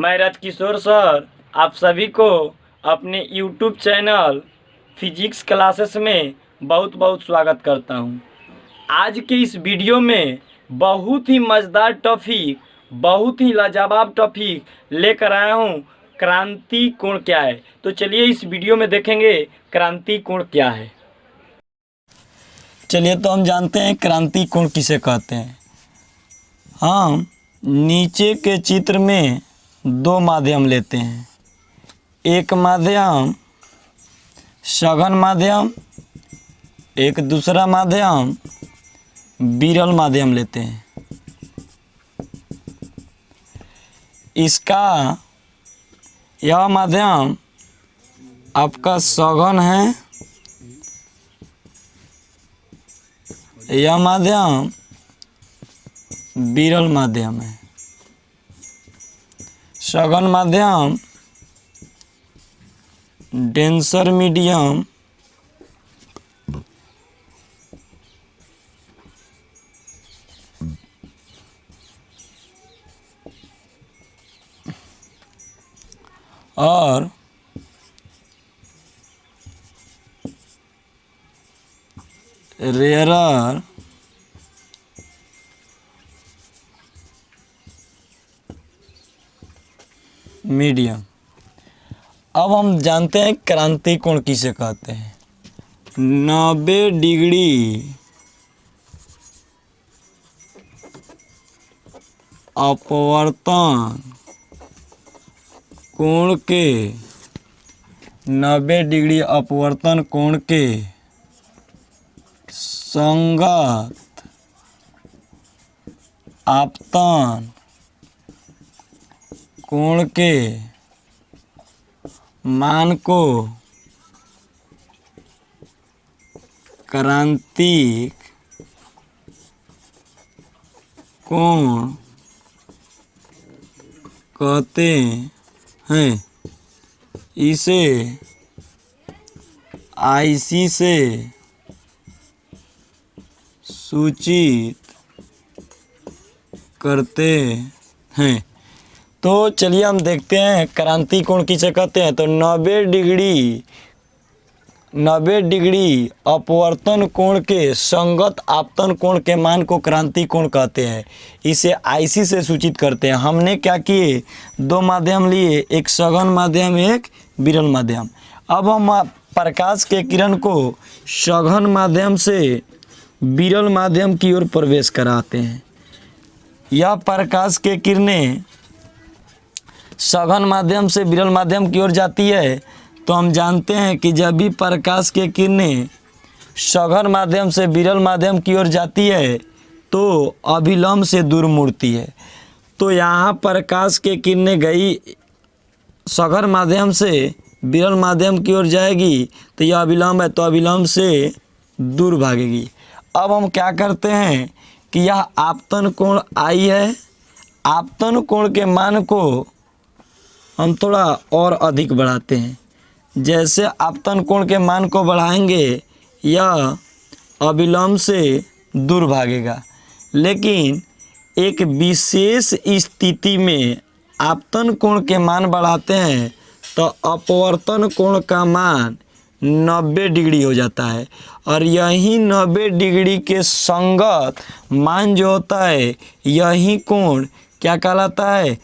मैं राजकिशोर सर आप सभी को अपने YouTube चैनल फिजिक्स क्लासेस में बहुत बहुत स्वागत करता हूं। आज के इस वीडियो में बहुत ही मज़ेदार टॉपिक, बहुत ही लाजवाब टॉपिक लेकर आया हूं। क्रांति कोण क्या है? तो चलिए इस वीडियो में देखेंगे क्रांति कोण क्या है। चलिए तो हम जानते हैं क्रांति कोण किसे कहते हैं। हम नीचे के चित्र में दो माध्यम लेते हैं। एक माध्यम सघन माध्यम, एक दूसरा माध्यम विरल माध्यम लेते हैं। इसका यह माध्यम आपका सघन है, यह माध्यम विरल माध्यम है। सघन माध्यम डेंसर मीडियम, और रेयरर मीडियम। अब हम जानते हैं क्रांति कोण किसे कहते हैं। 90 डिग्री अपवर्तन कोण के 90 डिग्री अपवर्तन कोण के संगत आपतन कोण के मान को क्रांतिक कोण कहते हैं। इसे IC से सूचित करते हैं। तो चलिए हम देखते हैं क्रांति कोण किसे कहते हैं। तो 90 डिग्री अपवर्तन कोण के संगत आपतन कोण के मान को क्रांति कोण कहते हैं। इसे IC से सूचित करते हैं। हमने क्या किए, दो माध्यम लिए, एक सघन माध्यम एक विरल माध्यम। अब हम प्रकाश के किरण को सघन माध्यम से विरल माध्यम की ओर प्रवेश कराते हैं। यह प्रकाश के किरणें सघन माध्यम से विरल माध्यम की ओर जाती है तो हम जानते हैं कि जब भी प्रकाश के किरणें सघन माध्यम से विरल माध्यम की ओर जाती है तो अभिलंब से दूर मुड़ती है। तो यहाँ प्रकाश के किरणें गई सघन माध्यम से विरल माध्यम की ओर जाएगी तो यह अभिलंब है, तो अभिलंब से दूर भागेगी। अब हम क्या करते हैं कि यह आपतन कोण I है। आपतन कोण के मान को हम थोड़ा और अधिक बढ़ाते हैं। जैसे आपतन कोण के मान को बढ़ाएंगे यह अभिलंब से दूर भागेगा, लेकिन एक विशेष स्थिति में आपतन कोण के मान बढ़ाते हैं तो अपवर्तन कोण का मान 90 डिग्री हो जाता है। और यही 90 डिग्री के संगत मान जो होता है यही कोण क्या कहलाता है,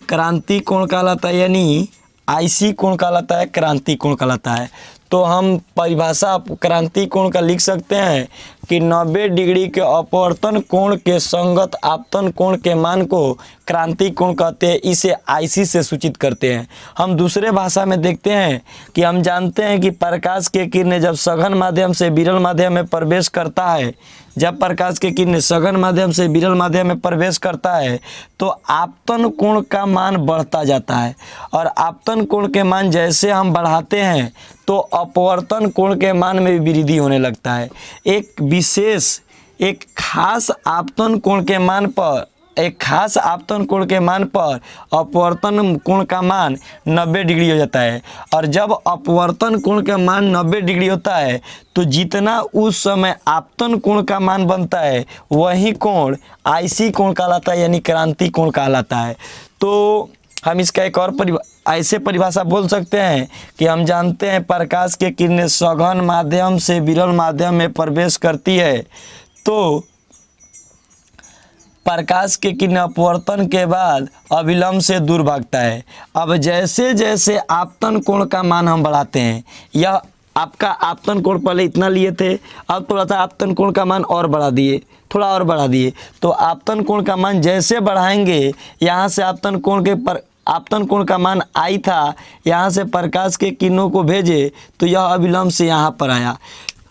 क्रांति कोण कहलाता है, यानी IC कोण कहलाता है, क्रांति कोण कहलाता है। तो हम परिभाषा क्रांति कोण का लिख सकते हैं कि 90 डिग्री के अपवर्तन कोण के संगत आपतन कोण के मान को क्रांति कोण कहते हैं। इसे IC से सूचित करते हैं। हम दूसरे भाषा में देखते हैं कि हम जानते हैं कि प्रकाश के किरणें जब सघन माध्यम से विरल माध्यम में प्रवेश करता है, जब प्रकाश के किरणें सघन माध्यम से विरल माध्यम में प्रवेश करता है तो आपतन कोण का मान बढ़ता जाता है। और आपतन कोण के मान जैसे हम बढ़ाते हैं तो अपवर्तन कोण के मान में भी वृद्धि होने लगता है। एक खास आपतन कोण के मान पर अपवर्तन कोण का मान 90 डिग्री हो जाता है। और जब अपवर्तन कोण का मान 90 डिग्री होता है तो जितना उस समय आपतन कोण का मान बनता है वही कोण IC कोण कहलाता है, यानी क्रांति कोण कहलाता है। तो हम इसका एक और ऐसे परिभाषा बोल सकते हैं कि हम जानते हैं प्रकाश की किरणें सघन माध्यम से विरल माध्यम में प्रवेश करती है तो प्रकाश की किरण अपवर्तन के बाद अविलंब से दूर भागता है। अब जैसे जैसे आपतन कोण का मान हम बढ़ाते हैं, यह आपका आपतन कोण पहले इतना लिए थे, अब थोड़ा सा आपतन कोण का मान और बढ़ा दिए, थोड़ा और बढ़ा दिए, तो आपतन कोण का मान जैसे बढ़ाएंगे, यहाँ से आपतन कोण का मान आई था, यहाँ से प्रकाश के किरणों को भेजे तो यह अविलंब से यहाँ पर आया,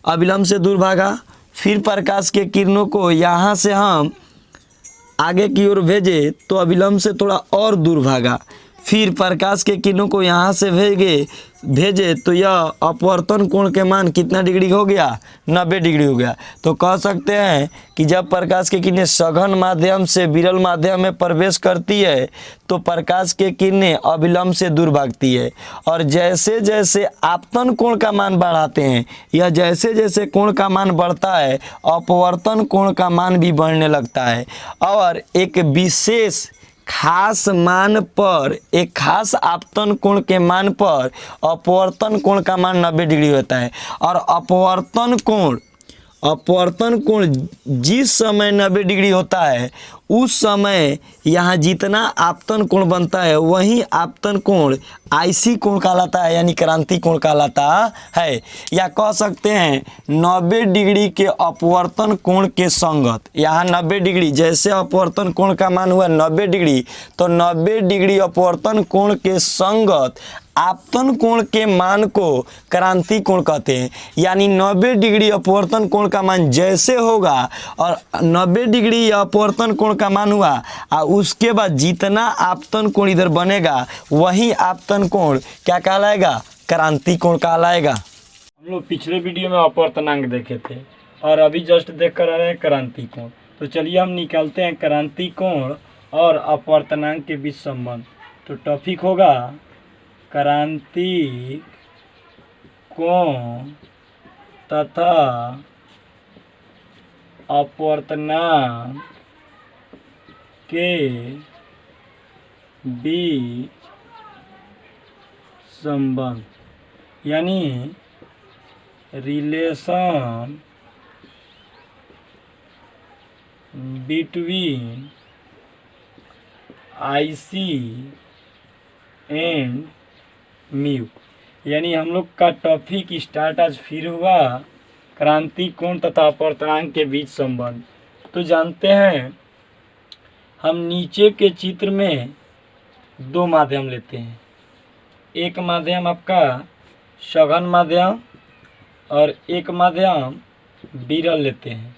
अविलंब से दूर भागा। फिर प्रकाश के किरणों को यहाँ से हम आगे की ओर भेजे तो अविलंब से थोड़ा और दूर भागा। फिर प्रकाश के किरणों को यहाँ से भेजे तो यह अपवर्तन कोण के मान कितना डिग्री हो गया, 90 डिग्री हो गया। तो कह सकते हैं कि जब प्रकाश की किरणें सघन माध्यम से विरल माध्यम में प्रवेश करती है तो प्रकाश की किरणें अविलंब से दूर भागती है, और जैसे जैसे आपतन कोण का मान बढ़ाते हैं या जैसे जैसे कोण का मान बढ़ता है अपवर्तन कोण का मान भी बढ़ने लगता है, और एक विशेष खास मान पर, एक खास आपतन कोण के मान पर अपवर्तन कोण का मान 90 डिग्री होता है। और अपवर्तन कोण जिस समय 90 डिग्री होता है उस समय यहाँ जितना आपतन कोण बनता है वही आपतन कोण आईसी कोण कहलाता है, यानी क्रांति कोण कहलाता है। या कह सकते हैं 90 डिग्री के अपवर्तन कोण के संगत, यहाँ 90 डिग्री जैसे अपवर्तन कोण का मान हुआ 90 डिग्री, तो 90 डिग्री अपवर्तन कोण के संगत आपतन कोण के मान को क्रांति कोण कहते हैं। यानी 90 डिग्री अपवर्तन कोण का मान जैसे होगा और 90 डिग्री अपवर्तन कोण का मान हुआ और उसके बाद जितना आपतन कोण इधर बनेगा वही आपतन कोण क्या कहलाएगा, क्रांति कोण कहलाएगा। हम लोग पिछले वीडियो में अपवर्तनांक देखे थे और अभी जस्ट देख कर आ रहे हैं क्रांति कोण। तो चलिए हम निकालते हैं क्रांति कोण और अपवर्तनांक के बीच संबंध। तो टॉपिक होगा क्रांति कोण तथा अपवर्तनांक के बीच संबंध, यानी relation between IC and mu. यानी हम लोग का टॉपिक स्टार्ट आज फिर हुआ क्रांति कोण तथा अपवर्तनांक के बीच संबंध। तो जानते हैं हम नीचे के चित्र में दो माध्यम लेते हैं, एक माध्यम आपका सघन माध्यम और एक माध्यम विरल लेते हैं।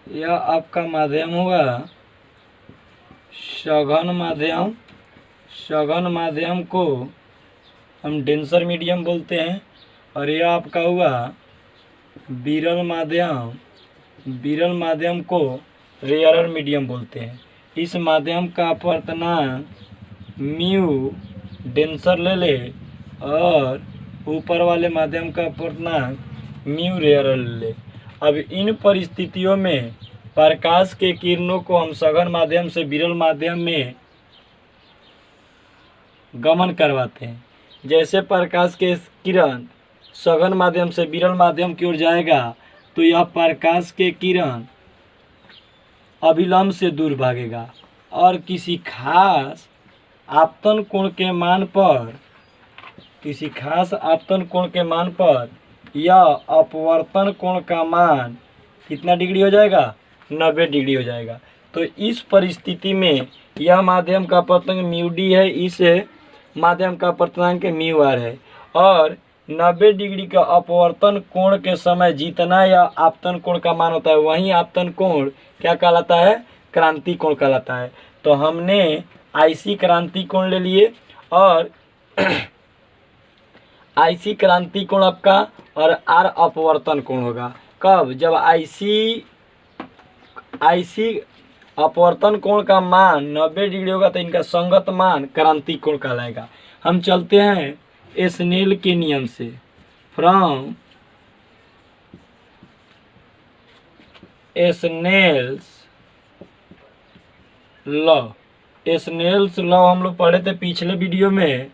यह आपका माध्यम हुआ सघन माध्यम। सघन माध्यम को हम डेंसर मीडियम बोलते हैं, और यह आपका हुआ विरल माध्यम। विरल माध्यम को रेयरर मीडियम बोलते हैं। इस माध्यम का अपवर्तनांक म्यू डेंसर ले ले और ऊपर वाले माध्यम का अपवर्तनांक म्यू रेयरर ले ले। अब इन परिस्थितियों में प्रकाश के किरणों को हम सघन माध्यम से विरल माध्यम में गमन करवाते हैं। जैसे प्रकाश के किरण सघन माध्यम से विरल माध्यम की ओर जाएगा तो यह प्रकाश के किरण अविलंब से दूर भागेगा और किसी खास आपतन कोण के मान पर यह अपवर्तन कोण का मान कितना डिग्री हो जाएगा, 90 डिग्री हो जाएगा। तो इस परिस्थिति में यह माध्यम का अपवर्तनांक म्यू डी है, इस माध्यम का अपवर्तनांक म्यू आर है, और 90 डिग्री का अपवर्तन कोण के समय जितना यह आपतन कोण का मान होता है वही आपतन कोण क्या कहलाता है, क्रांति कोण कहलाता है। तो हमने आईसी क्रांति कोण ले लिए और आईसी क्रांति कोण आपका और आर अपवर्तन कोण होगा। कब, जब आईसी अपवर्तन कोण का मान 90 डिग्री होगा तो इनका संगत मान क्रांति कोण कहलाएगा। हम चलते हैं स्नेल के नियम से। From Snell's law, Snell's law हम लोग पढ़े थे पिछले वीडियो में।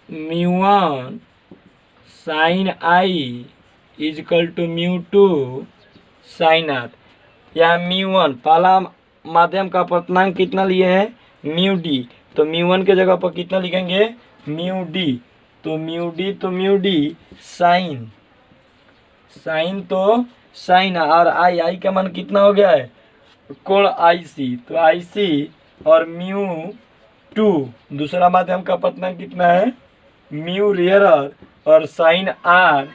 Mu one sine I equal to mu two sine R. यहाँ म्यू1 पहला माध्यम का अपवर्तनांक कितना लिए हैं, म्यू डी, तो म्यू1 के जगह पर कितना लिखेंगे, म्यू डी। तो म्यू डी साइन, साइन तो साइन और आई का मान कितना हो गया है, कोण आई सी, तो आई सी और म्यू2 दूसरा माध्यम का अपवर्तनांक कितना है, म्यू रियर और साइन आर,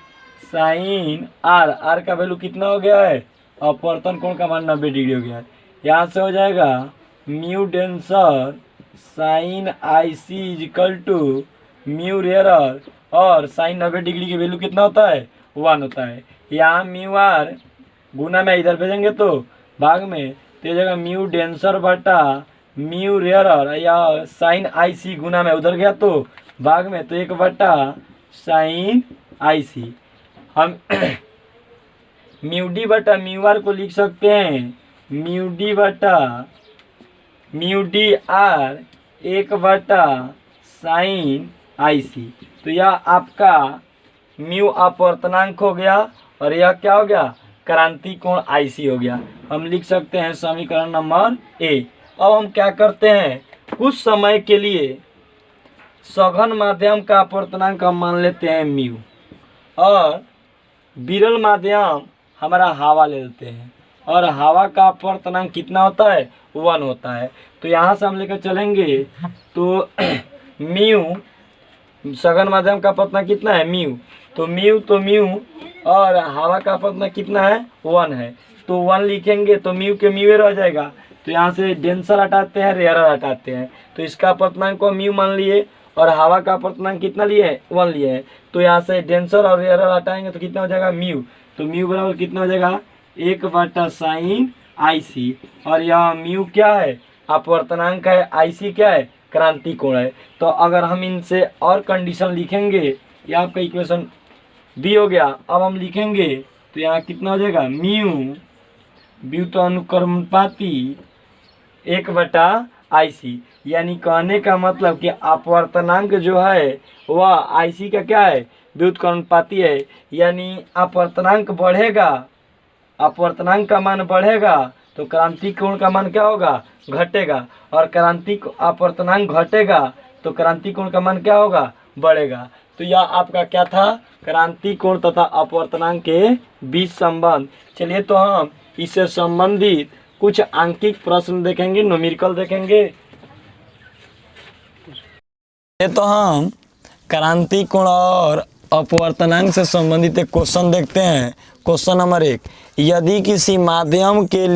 आर का वैल्यू कितना हो गया है, अपवर्तन कोण का मान 90 डिग्री हो गया है। यहाँ से हो जाएगा mu denser sine I C is equal to mu rarer और साइन 90 डिग्री की वैल्यू कितना होता है, 1 होता है। यहाँ म्यू आर गुना में इधर भेजेंगे तो भाग में, तो ये जगह म्यू डेंसर बटा म्यू रियर या साइन आई सी गुना में उधर गया तो भाग में, तो 1 बटा साइन आई सी। हम म्यू डी बटा म्यू आर को लिख सकते हैं म्यू डी बटा म्यू डी आर 1 बटा साइन आई सी। तो यह आपका म्यू अपवर्तनांक हो गया और यह क्या हो गया, क्रांति कोण आई सी हो गया। हम लिख सकते हैं समीकरण नंबर ए। अब हम क्या करते हैं, कुछ समय के लिए सघन माध्यम का अपवर्तनांक हम मान लेते हैं म्यू और विरल माध्यम हमारा हवा ले लेते हैं और हवा का अपवर्तनांक कितना होता है, 1 होता है। तो यहाँ से हम लेकर चलेंगे तो म्यू सघन माध्यम का अपवर्तनांक कितना है, म्यू, तो म्यू और हवा का अपवर्तनांक कितना है, 1 है, तो 1 लिखेंगे तो म्यू के म्यू रह जाएगा। तो यहाँ से डेंसर हटाते हैं, रेयरर हटाते हैं, तो इसका अपवर्तनांक को म्यू मान लिए और हवा का अपवर्तनांक कितना लिए है, 1 लिए है। तो यहाँ से डेंसर और रेयरर हटाएंगे तो कितना हो जाएगा, म्यू, तो म्यू बराबर कितना हो जाएगा, 1 बटा साइन आई सी, और यहाँ म्यू क्या है, अपवर्तनांक है, आई सी क्या है, क्रांति कोण है। तो अगर हम इनसे और कंडीशन लिखेंगे, ये आपका इक्वेशन बी हो गया। अब हम लिखेंगे तो यहाँ कितना हो जाएगा, म्यू तो अनुक्रमानुपाती 1 बटा आई सी, यानी कहने का मतलब कि अपवर्तनांक जो है वह आई सी का क्या है, व्युत्क्रमानुपाती है, यानी अपवर्तनांक बढ़ेगा, अपवर्तनांक का मान बढ़ेगा तो क्रांति कोण का मान क्या होगा, घटेगा, और क्रांति अपवर्तनांक घटेगा तो क्रांति कोण का मान क्या होगा, बढ़ेगा। तो यह आपका क्या था, क्रांति कोण तथा अपवर्तनांक के बीच संबंध। चलिए तो हम इससे संबंधित कुछ आंकिक प्रश्न देखेंगे, न्यूमेरिकल देखेंगे। ये तो हम क्रांति कोण और अपवर्तनांक से संबंधित एक क्वेश्चन देखते हैं। क्वेश्चन नंबर 1, यदि किसी माध्यम के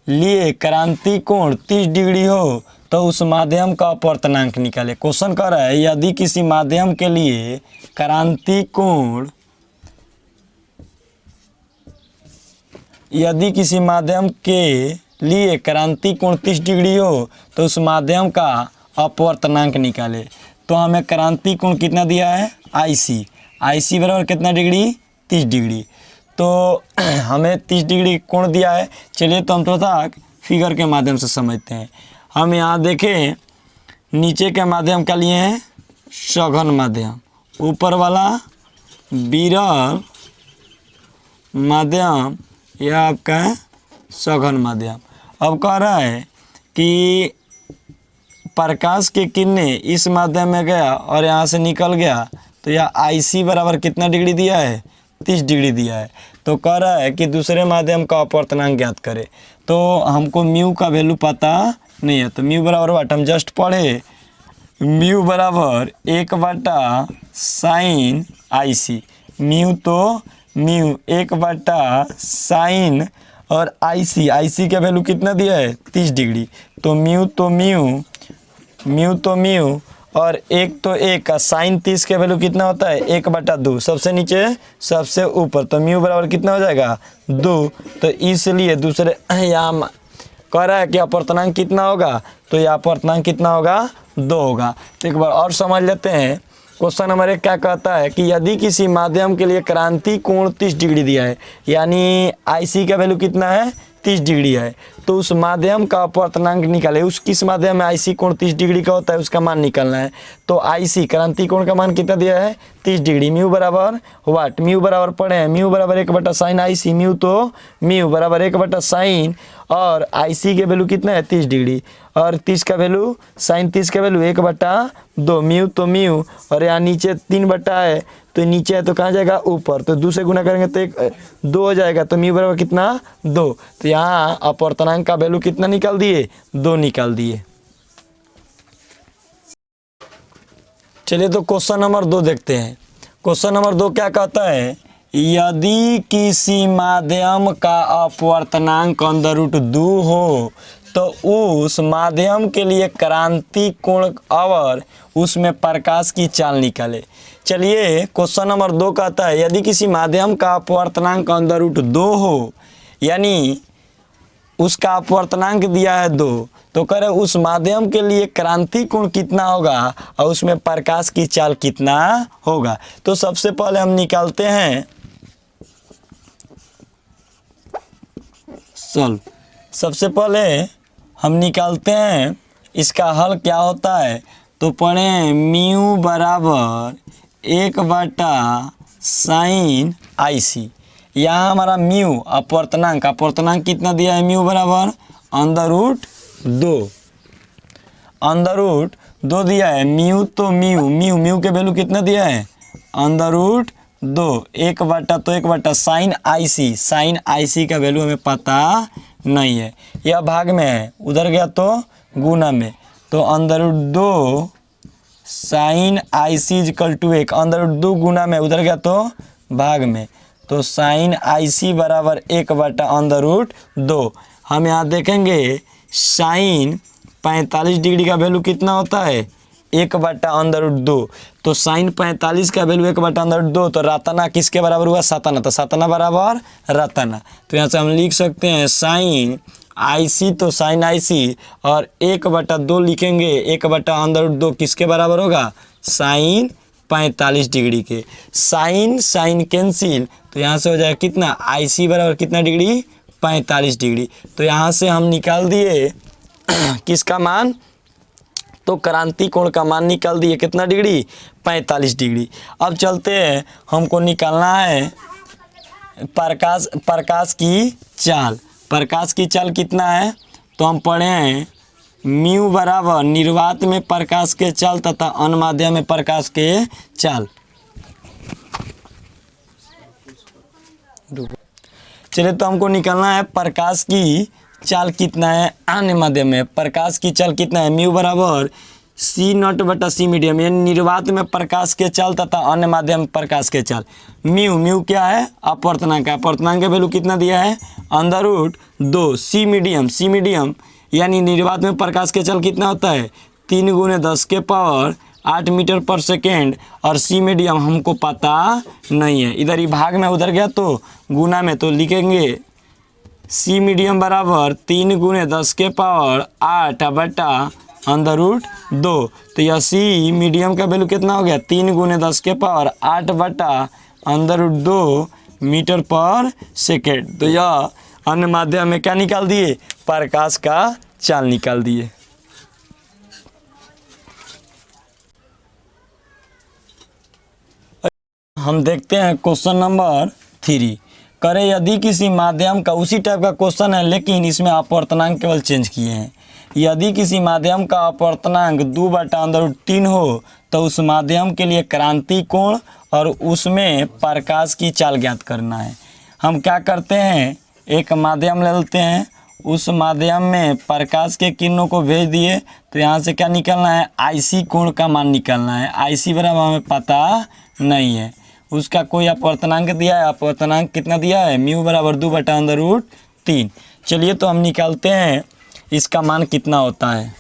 लिए क्रांति कोण 30 डिग्री हो तो उस माध्यम का अपवर्तनांक निकाले। क्वेश्चन कह रहा है यदि किसी माध्यम के लिए क्रांति कोण 30 डिग्री हो तो उस माध्यम का अपवर्तनांक निकाले। तो हमें क्रांति कोण कितना दिया है, आई सी बराबर कितना डिग्री, 30 डिग्री। तो हमें 30 डिग्री कोण दिया है। चलिए तो हम थोड़ा सा फिगर के माध्यम से समझते हैं। हम यहाँ देखें नीचे के माध्यम का लिए हैं सघन माध्यम, ऊपर वाला विरल माध्यम, यह आपका है सघन माध्यम। अब कह रहा है कि प्रकाश की किरणें इस माध्यम में गया और यहाँ से निकल गया, तो यह आई सी बराबर कितना डिग्री दिया है, 30 डिग्री दिया है। तो कह रहा है कि दूसरे माध्यम का अपवर्तनांक ज्ञात करे। तो हमको म्यू का वैल्यू पता नहीं है, तो म्यू बराबर वाट हम जस्ट पढ़े, म्यू बराबर 1 बटा साइन आई सी, म्यू तो म्यू 1 बटा साइन और आई सी का वैल्यू कितना दिया है, 30 डिग्री। तो म्यू और एक तो एक का साइन 30 का वैल्यू कितना होता है 1/2, सबसे नीचे सबसे ऊपर, तो म्यू बराबर कितना हो जाएगा 2। तो इसलिए दूसरे यहाँ कह रहा है कि अपर्तनांक कितना होगा, तो यह अपर्तनांक कितना होगा 2 होगा। तो एक बार और समझ लेते हैं। क्वेश्चन नंबर 1 क्या कहता है कि यदि किसी माध्यम के लिए क्रांति कोण 30 डिग्री दिया है, यानी IC का वैल्यू कितना है 30 डिग्री है, तो उस माध्यम का अपर्तनांक निकाले। उस किस माध्यम में IC कोण 30 डिग्री का होता है उसका मान निकालना है। तो IC क्रांति कोण का मान कितना दिया है 30 डिग्री। म्यू बराबर वाट, म्यू बराबर पढ़े हैं म्यू बराबर 1/sin IC, म्यू तो म्यू बराबर 1/sin, और IC के वैल्यू कितना है 30 डिग्री, और 30 का वैल्यू sin 30 का वैल्यू 1/2, म्यू तो म्यू, और यहाँ नीचे 3 है तो नीचे है तो कहाँ जाएगा ऊपर, तो 2 से गुना करेंगे तो 2 हो जाएगा, तो म्यू बराबर कितना 2। तो यहाँ अपर्तनांक का वैल्यू कितना निकाल दिए 2 निकाल दिए। चलिए तो क्वेश्चन नंबर 2 देखते हैं। क्वेश्चन नंबर 2 क्या कहता है, यदि किसी माध्यम का अपवर्तनांक √2 हो तो उस माध्यम के लिए क्रांति कोण और उसमें प्रकाश की चाल निकाले। चलिए क्वेश्चन नंबर 2 कहता है यदि किसी माध्यम का अपवर्तनांक √2 हो, यानी उसका अपवर्तनांक दिया है 2, तो कह रहे उस माध्यम के लिए क्रांति कोण कितना होगा और उसमें प्रकाश की चाल कितना होगा। तो सबसे पहले हम निकालते हैं सबसे पहले हम निकालते हैं इसका हल क्या होता है। तो पढ़े म्यू बराबर 1/sin IC। यहाँ हमारा म्यू अपवर्तनांक कितना दिया है, म्यू बराबर √2 दिया है। म्यू तो म्यू के वैल्यू कितना दिया है √2, 1/sin IC का वैल्यू हमें पता नहीं है, यह भाग में है, उधर गया तो गुना में, तो √2 sin IC = 1, √2 गुना में, उधर गया तो भाग में, तो sin IC बराबर 1/√2। हम यहाँ देखेंगे sin 45 डिग्री का वैल्यू कितना होता है 1/√2, तो sin 45 का वैल्यू 1/√2, तो रतना किसके बराबर हुआ सतना, तो सतना बराबर रतना। तो यहाँ से हम लिख सकते हैं sin IC तो sin IC और 1/2 लिखेंगे, 1/√2 किसके बराबर होगा sin 45 डिग्री के। sin कैंसिल, तो यहाँ से हो जाएगा कितना IC बराबर कितना डिग्री 45 डिग्री। तो यहाँ से हम निकाल दिए किसका मान, तो क्रांति कोण का मान निकाल दिए कितना डिग्री 45 डिग्री। अब चलते हैं, हमको निकालना है प्रकाश की चाल कितना है। तो हम पढ़े हैं म्यू बराबर निर्वात में प्रकाश के चाल तथा अन्य माध्यम में प्रकाश के चाल। चलिए तो हमको निकालना है प्रकाश की चाल कितना है अन्य माध्यम में, प्रकाश की चाल कितना है म्यू बराबर C0/C मीडियम, यानी निर्वात में प्रकाश के चाल तथा अन्य माध्यम में प्रकाश के चाल। म्यू क्या है अपवर्तनांक का वैल्यू कितना दिया है √2, C मीडियम यानी निर्वात में प्रकाश के चाल कितना होता है 3 × 10⁸ मीटर पर सेकेंड, और C मीडियम हमको पता नहीं है, इधर ही भाग में उधर गया तो गुना में, तो लिखेंगे C मीडियम बराबर 3 × 10⁸ तो यह C मीडियम का वैल्यू कितना हो गया 3 × 10⁸ मीटर पर सेकेंड। तो यह अन्य माध्यम में क्या निकाल दिए प्रकाश का चाल निकाल दिए। हम देखते हैं क्वेश्चन नंबर 3। करें यदि किसी माध्यम का, उसी टाइप का क्वेश्चन है लेकिन इसमें अपवर्तनांक केवल चेंज किए हैं। यदि किसी माध्यम का अपवर्तनांक 2/√3 हो तो उस माध्यम के लिए क्रांति कोण और उसमें प्रकाश की चाल ज्ञात करना है। हम क्या करते हैं, एक माध्यम ले लेते हैं, उस माध्यम में प्रकाश के किरणों को भेज दिए, तो यहाँ से क्या निकलना है IC कोण का मान निकलना है। IC बराबर हमें पता नहीं है, उसका कोई अपवर्तनांक दिया है, अपवर्तनांक कितना दिया है म्यू बराबर 2/√3। चलिए तो हम निकालते हैं इसका मान कितना होता है।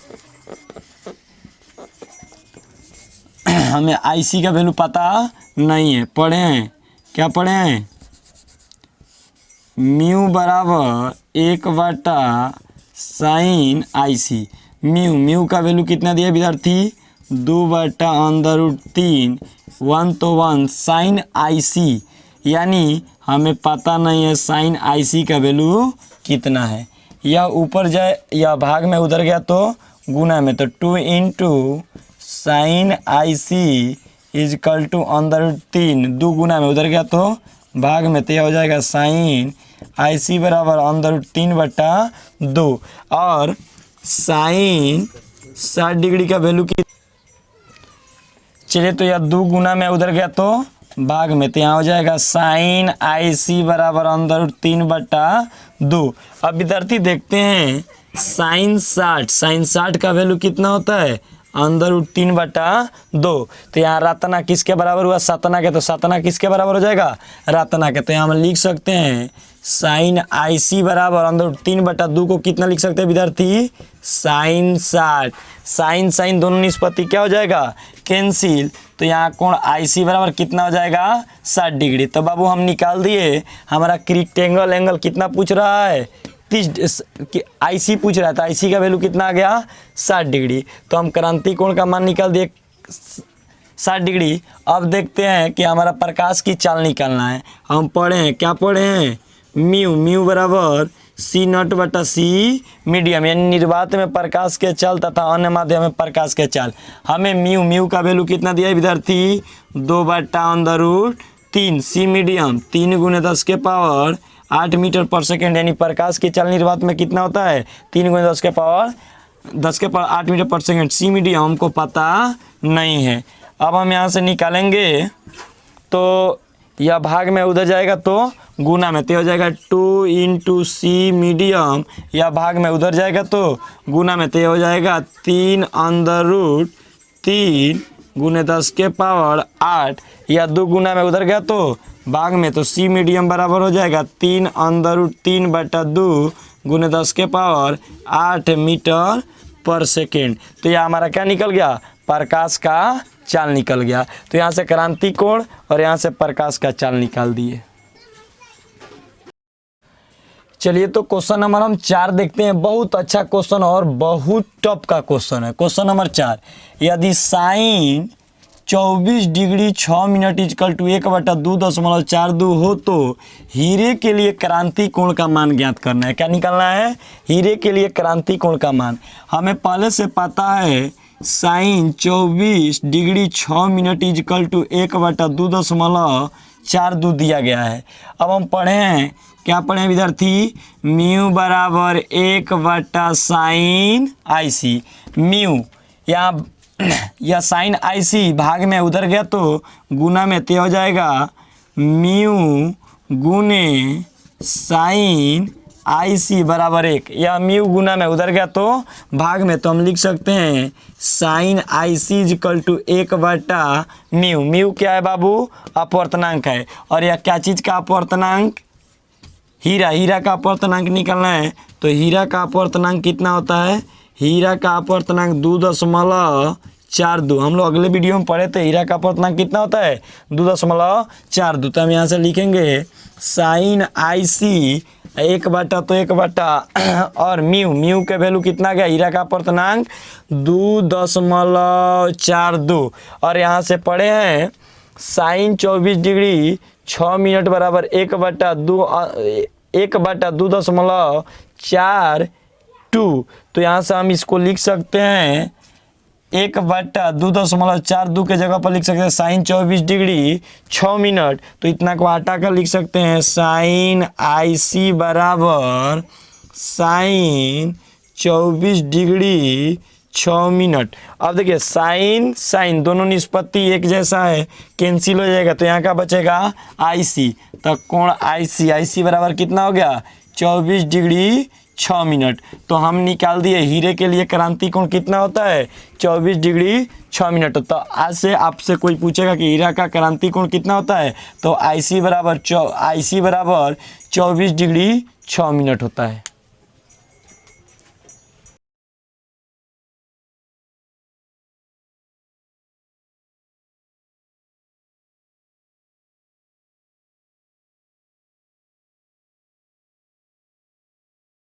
हमें आईसी का वैल्यू पता नहीं है। पढ़े हैं, क्या पढ़े हैं? म्यू बराबर 1/sin आईसी। म्यू का वैल्यू कितना दिया विद्यार्थी? 2/√3 1 तो 1 साइन आईसी, यानी हमें पता नहीं है साइन आईसी का वैल्यू कितना है। या ऊपर जाए या भाग में उधर गया तो गुना में, तो 2 × साइन आईसी इजकल टू √3, 2 गुना में उधर गया तो भाग में, तो यह हो जाएगा साइन आईसी बराबर √3/2। और साइन 60 डिग्री का वैल्यू की, चलिए तो यह 2 गुना में उधर गया तो भाग में, तो यहाँ हो जाएगा साइन आईसी बराबर √3/2। अब विद्यार्थी देखते हैं साइन 60 का वैल्यू कितना होता है? √3/2। तो यहाँ रातना किसके बराबर हुआ? सातना के, तो सातना किसके बराबर हो जाएगा? रातना के। तो यहाँ हम लिख सकते हैं साइन आईसी बराबर √3/2 को कितना लिख सकते हैं विद्यार्थी? साइन 60। साइन दोनों निष्पत्ति क्या हो जाएगा? कैंसिल। तो यहाँ कोण आईसी बराबर कितना हो जाएगा? 60 डिग्री। तो बाबू हम निकाल दिए। हमारा रेक्टेंगल एंगल कितना पूछ रहा है? 30 आईसी पूछ रहा है, तो आईसी का वैल्यू कितना आ गया? 60 डिग्री। तो हम क्रांति कोण का मान निकाल दिए 60 डिग्री। अब देखते हैं कि हमारा प्रकाश की चाल निकालना है। हम पढ़े हैं, क्या पढ़े हैं? म्यू बराबर C0/C मीडियम, यानी निर्वात में प्रकाश के चाल तथा अन्य माध्यम में प्रकाश के चाल। हमें म्यू का वैल्यू कितना दिया है विद्यार्थी? 2/√3 C मीडियम 3 × 10⁸ मीटर पर सेकेंड, यानी प्रकाश की चाल निर्वात में कितना होता है? 3 × 10⁸ मीटर पर सेकेंड। सी मीडियम हमको पता नहीं है। अब हम यहाँ से निकालेंगे तो यह भाग में उधर जाएगा तो गुना में, तो हो जाएगा 2 × C मीडियम, या भाग में उधर जाएगा तो गुना में, तो हो जाएगा 3 √3 × 10⁸, या 2 गुना में उधर गया तो भाग में, तो C मीडियम बराबर हो जाएगा 3 √3/2 × 10⁸ मीटर पर सेकेंड। तो यह हमारा क्या निकल गया? प्रकाश का चाल निकल गया। तो यहाँ से क्रांति कोण और यहाँ से प्रकाश का चाल निकाल दिए। चलिए तो क्वेश्चन नंबर हम 4 देखते हैं। बहुत अच्छा क्वेश्चन और बहुत टफ का क्वेश्चन है। क्वेश्चन नंबर 4, यदि sine 24 degree 6 minute is equal to 1/2.42 हो तो हीरे के लिए क्रांति कोण का मान ज्ञात करना है। क्या निकालना है? हीरे के लिए क्रांति कोण का मान। हमें पहले से पता है sine 24 degree 6 minute is equal to 1/2.42 दिया गया है। अब हम पढ़े हैं, क्या पढ़े विद्यार्थी? म्यू बराबर 1/sin आईसी। म्यू या साइन आईसी भाग में उधर गया तो गुना में, ते हो जाएगा म्यू गुने साइन आईसी बराबर 1, या म्यू गुना में उधर गया तो भाग में, तो हम लिख सकते हैं साइन आईसी इजकल टू 1/म्यू। म्यू क्या है बाबू? अपवर्तनांक है। और यह क्या चीज़ का अपवर्तनांक? हीरा का अपवर्तनांक निकालना है। तो हीरा का अपवर्तनांक कितना होता है? हीरा का अपवर्तनांक 2.42। हम लोग अगले वीडियो में पढ़े थे हीरा का अपवर्तनांक कितना होता है? 2.42। तो हम यहाँ से लिखेंगे साइन आईसी 1/1 और म्यू के वैल्यू कितना गया? हीरा का अपवर्तनांक 2.42। और यहाँ से पढ़े हैं साइन 24 डिग्री 6 मिनट बराबर 1/2.42। तो यहाँ से हम इसको लिख सकते हैं 1/2.42 के जगह पर लिख सकते हैं साइन 24 डिग्री 6 मिनट। तो इतना को हटा कर लिख सकते हैं साइन आईसी बराबर साइन 24 डिग्री 6 मिनट। अब देखिए साइन दोनों निष्पत्ति एक जैसा है, कैंसिल हो जाएगा। तो यहाँ का बचेगा आईसी। तो कोण आईसी बराबर कितना हो गया? 24 डिग्री 6 मिनट। तो हम निकाल दिए हीरे के लिए क्रांति कोण कितना होता है? 24 डिग्री 6 मिनट। तो आज से आपसे कोई पूछेगा कि हीरा का क्रांति कोण कितना होता है, तो आईसी बराबर 24 डिग्री 6 मिनट होता है।